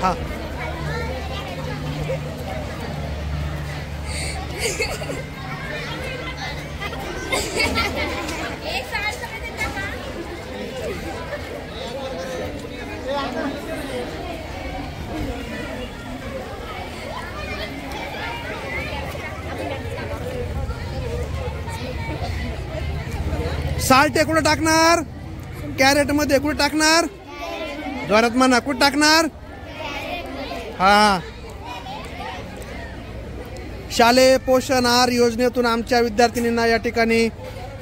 हा साल्ट कुठे टाकणार? कॅरेट मध्ये कुठे टाकणार? जोरात म्हणा, कुठे टाकणार? हा, शालेय पोषण आहार योजनेतून आमच्या विद्यार्थिनींना या ठिकाणी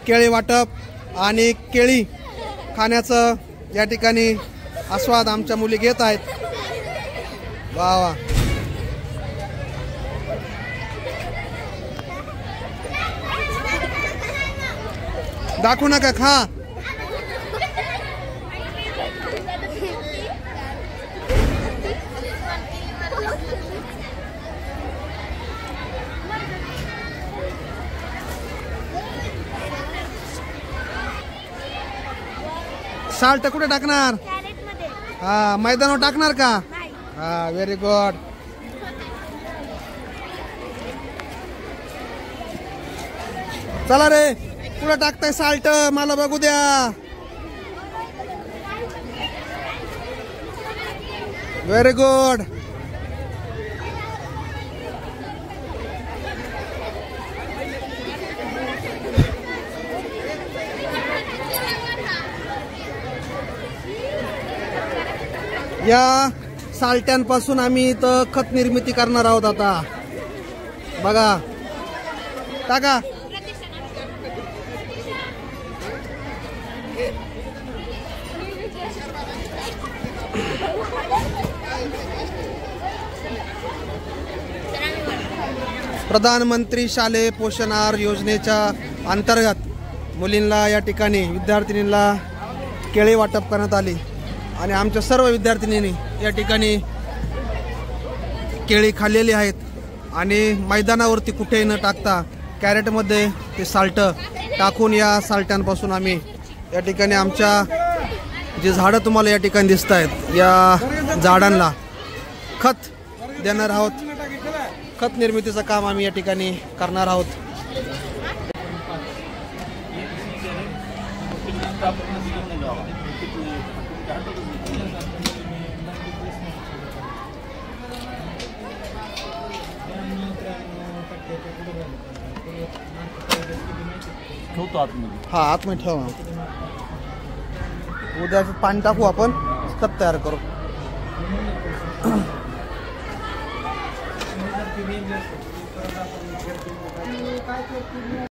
केळी वाटप आणि केळी खाण्याचं या ठिकाणी आस्वाद आमच्या मुली घेत आहेत. वा वा. दाखवू नका, खा. साल्ट कुठे टाकणार? हा, मैदानावर टाकणार का? हा, व्हेरी गुड. चला रे, कुठे टाकताय साल्ट? मला बघू द्या. Very good. या साल्ट्यांपासून आम्ही इथं खत निर्मिती करणार आहोत. आता बघा, टाका. प्रधानमंत्री शालेय पोषण आहार योजनेच्या अंतर्गत मुलींना या ठिकाणी विद्यार्थिनींना केळी वाटप करण्यात आली आणि आमच्या सर्व विद्यार्थिनींनी या ठिकाणी केळी खाल्लेली आहेत आणि मैदानावरती कुठेही न टाकता कॅरेटमध्ये ते साल्ट टाकून या साल्ट्यांपासून आम्ही या ठिकाणी आमच्या जी झाडं तुम्हाला या ठिकाणी दिसत आहेत या झाडांना खत देणार आहोत. खत निर्मितीचं काम आम्ही या ठिकाणी करणार आहोत. हा, आतमध्ये ठेवा. उद्या पाणी टाकू, आपण खत तयार करू.